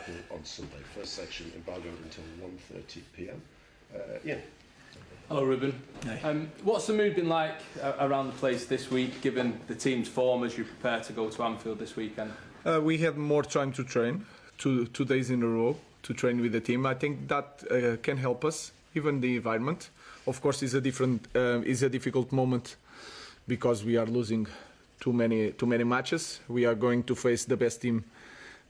Liverpool on Sunday. First section embargoed until 1:30 p.m. Ian. Hello, Ruben. Hey. What's the mood been like around the place this week, given the team's form as you prepare to go to Anfield this weekend? We had more time to train, two days in a row to train with the team. I think that can help us. Even the environment, of course, is a difficult moment because we are losing too many matches. We are going to face the best team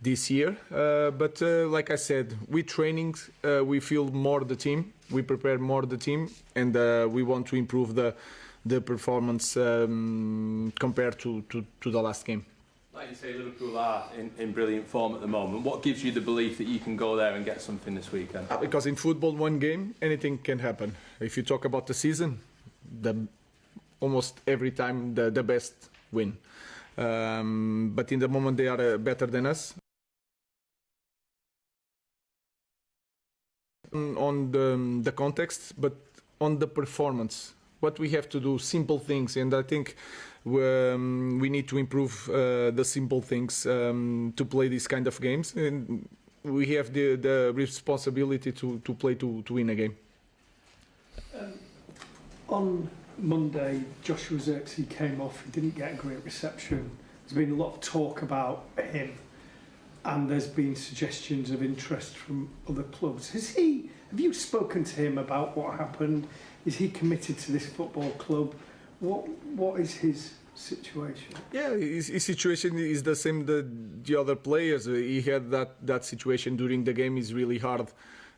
this year, but like I said, with trainings we feel more the team, we prepare more the team, and we want to improve the performance compared to the last game. Like you say, Liverpool are in brilliant form at the moment. What gives you the belief that you can go there and get something this weekend? Because in football, one game, anything can happen. If you talk about the season, almost every time the best win. But in the moment, they are better than us. On the context, but on the performance, what we have to do, simple things, and I think we need to improve the simple things to play these kind of games, and we have the responsibility to play to win a game. On Monday, Joshua Zirkzee came off. He didn't get a great reception. There's been a lot of talk about him, and there's been suggestions of interest from other clubs. Have you spoken to him about what happened? Is he committed to this football club? What is his situation? Yeah, his situation is the same that the other players. He had that situation during the game. Is really hard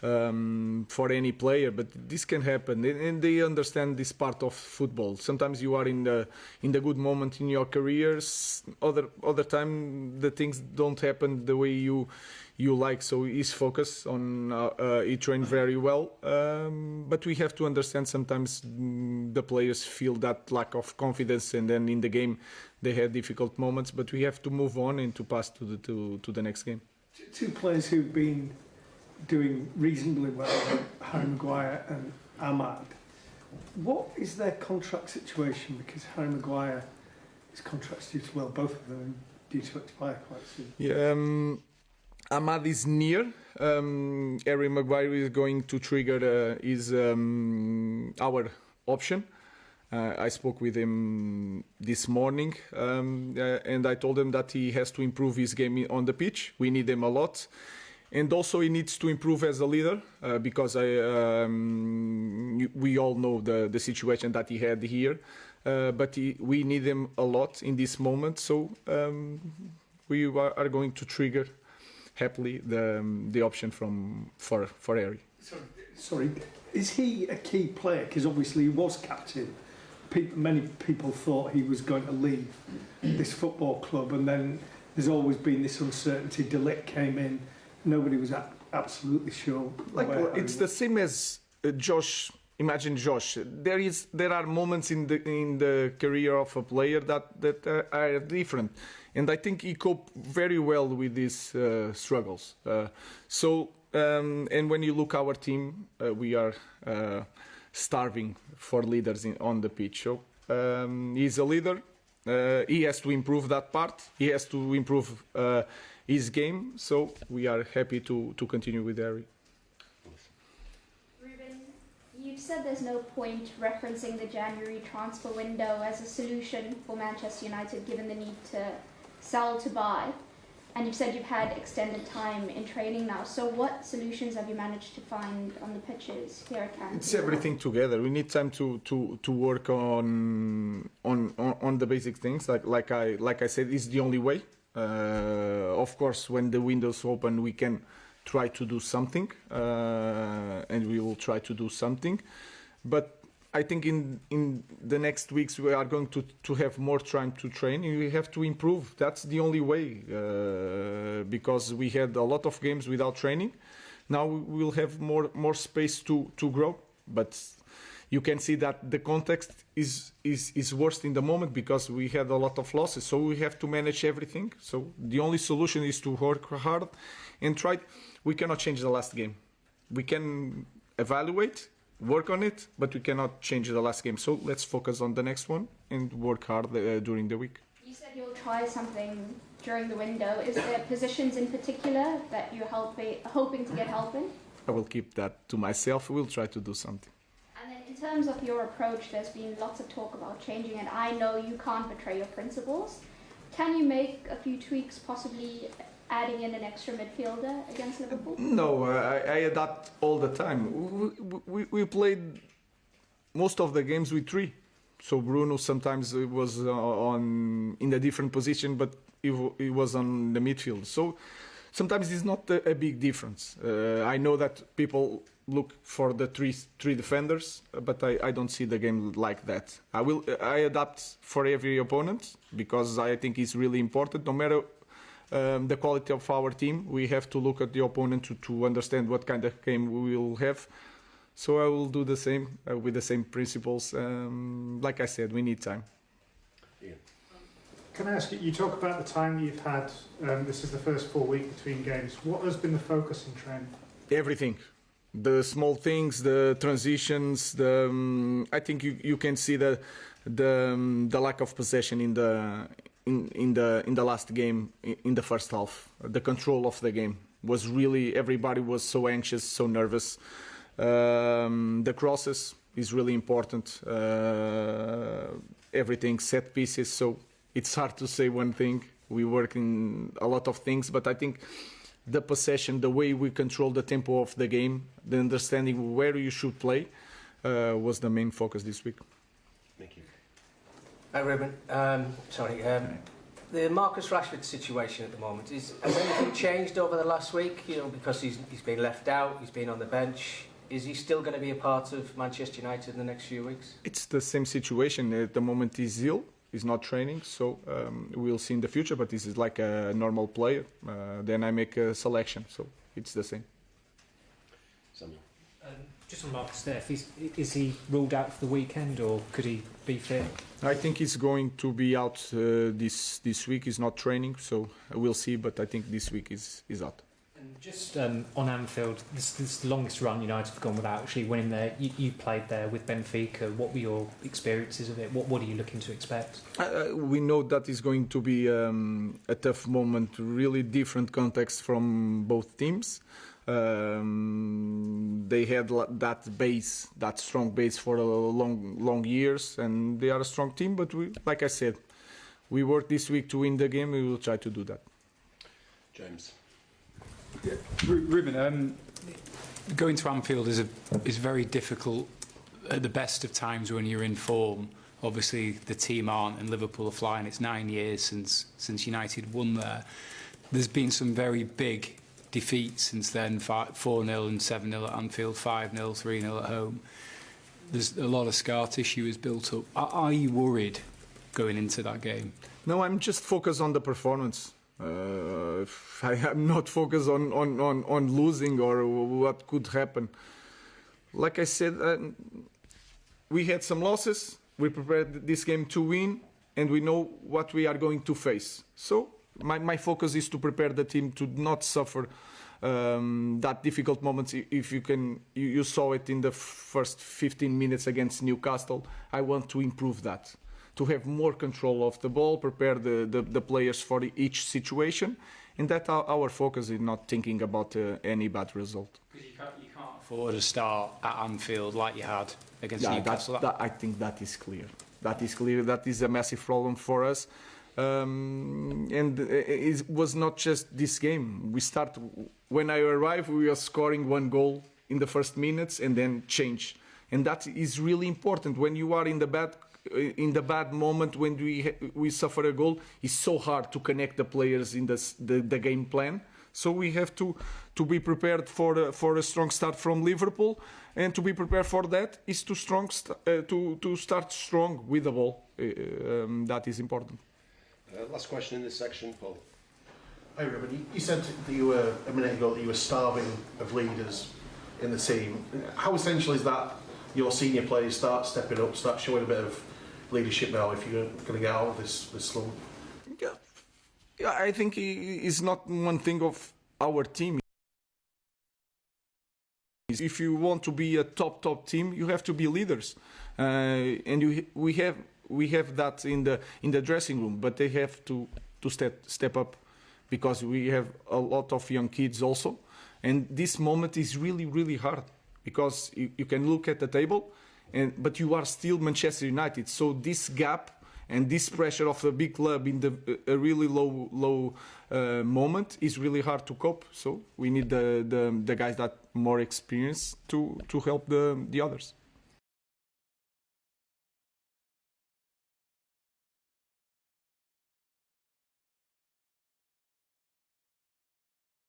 for any player, but this can happen, and they understand this part of football. Sometimes you are in the good moment in your careers. Other time the things don't happen the way you like. So he's focused on. He trained very well, but we have to understand sometimes the players feel that lack of confidence, and then in the game they had difficult moments. But we have to move on and to pass to the next game. Two players who've been doing reasonably well, Harry Maguire and Ahmad. What is their contract situation? Because Harry Maguire, his contract's due to, well, both of them are due to expire quite soon. Yeah, Ahmad is near. Harry Maguire is going to trigger our option. I spoke with him this morning, and I told him that he has to improve his game on the pitch. We need him a lot. And also he needs to improve as a leader because we all know the situation that he had here. But we need him a lot in this moment. So we are going to trigger happily the option for Harry. Sorry, is he a key player? Because obviously he was captain. Many people thought he was going to leave this football club, and then there's always been this uncertainty. De Ligt came in. Nobody was absolutely sure. It's the same as Josh. Imagine Josh. There are moments in the career of a player that are different, and I think he coped very well with these struggles. And when you look our team, we are starving for leaders on the pitch. So he's a leader. He has to improve that part. He has to improve his game. So we are happy to continue with Harry. Ruben, you've said there's no point referencing the January transfer window as a solution for Manchester United, given the need to sell to buy. And you've said you've had extended time in training now. So what solutions have you managed to find on the pitches here at Cannes? It's everything together. We need time to work on the basic things. Like I said, it's the only way. Of course, when the windows open, we can try to do something, and we will try to do something. But I think in the next weeks we are going to have more time to train, and we have to improve. That's the only way, because we had a lot of games without training. Now we will have more space to grow. But you can see that the context is worse in the moment because we had a lot of losses. So we have to manage everything. So the only solution is to work hard and try. We cannot change the last game. We can evaluate, work on it, but we cannot change the last game. So let's focus on the next one and work hard during the week. You said you'll try something during the window. Is there positions in particular that you're hoping to get help in? I will keep that to myself. We'll try to do something. And then in terms of your approach, there's been lots of talk about changing it. I know you can't betray your principles. Can you make a few tweaks, possibly adding in an extra midfielder against Liverpool? No, I adapt all the time. We played most of the games with three. So Bruno sometimes was in a different position, but he was on the midfield. So sometimes it's not a big difference. I know that people look for the three defenders, but I don't see the game like that. I adapt for every opponent because I think it's really important. No matter the quality of our team, we have to look at the opponent to understand what kind of game we will have. So I will do the same with the same principles. Like I said, we need time. Ian. Can I ask you, you talk about the time you've had, this is the first full week between games. What has been the focus in training? Everything. The small things, the transitions, I think you can see the lack of possession in the last game, in the first half. The control of the game was really, everybody was so anxious, so nervous. The crosses is really important. Everything, set pieces, so it's hard to say one thing. We work in a lot of things, but I think the possession, the way we control the tempo of the game, the understanding where you should play, was the main focus this week. Thank you. Hi Ruben, the Marcus Rashford situation at the moment, has anything changed over the last week? You know, because he's been left out, he's been on the bench. Is he still going to be a part of Manchester United in the next few weeks? It's the same situation. At the moment he's ill, he's not training, so we'll see in the future, but this is like a normal player. Then I make a selection, so it's the same. Samuel. Just on Marcus there, is he ruled out for the weekend or could he be fit? I think he's going to be out this week. He's not training, so we'll see, but I think this week is out. And just on Anfield, this is the longest run United have gone without actually winning there. You played there with Benfica. What were your experiences of it? What are you looking to expect? We know that is going to be a tough moment, really different context from both teams. They had that base, that strong base for long years, and they are a strong team. But like I said, we work this week to win the game. We will try to do that. James. Yeah. Ruben, going to Anfield is very difficult at the best of times when you're in form. Obviously, the team aren't, and Liverpool are flying. It's 9 years since United won there. There's been some very big defeats since then, 4-0 and 7-0 at Anfield, 5-0, 3-0 at home. There's a lot of scar tissue is built up. Are you worried going into that game? No, I'm just focused on the performance. I'm not focused on losing or what could happen. Like I said, we had some losses. We prepared this game to win, and we know what we are going to face. So my focus is to prepare the team to not suffer that difficult moments. If you saw it in the first 15 minutes against Newcastle. I want to improve that, to have more control of the ball, prepare the players for each situation, and that our focus is not thinking about any bad result. Because you can't afford a start at Anfield like you had against Newcastle. I think that is clear. That is clear. That is a massive problem for us. And it was not just this game. When I arrived, we were scoring 1 goal in the first minutes and then change. And that is really important. When you are in the bad moment, when we suffer a goal, it's so hard to connect the players in the game plan. So we have to be prepared for a strong start from Liverpool, and to be prepared for that is to start strong with the ball. That is important. Last question in this section, Paul. Hi Ruben, you said that you were a minute ago that you were starving of leaders in the team. How essential is that your senior players start stepping up, start showing a bit of leadership now if you're going to get out of this slump? Yeah, I think it's not one thing of our team. If you want to be a top team, you have to be leaders, and we have that in the dressing room. But they have to step up, because we have a lot of young kids also, and this moment is really hard, because you can look at the table, but you are still Manchester United. So this gap and this pressure of a big club in a really low moment is really hard to cope. So we need the guys that more experienced to help the others.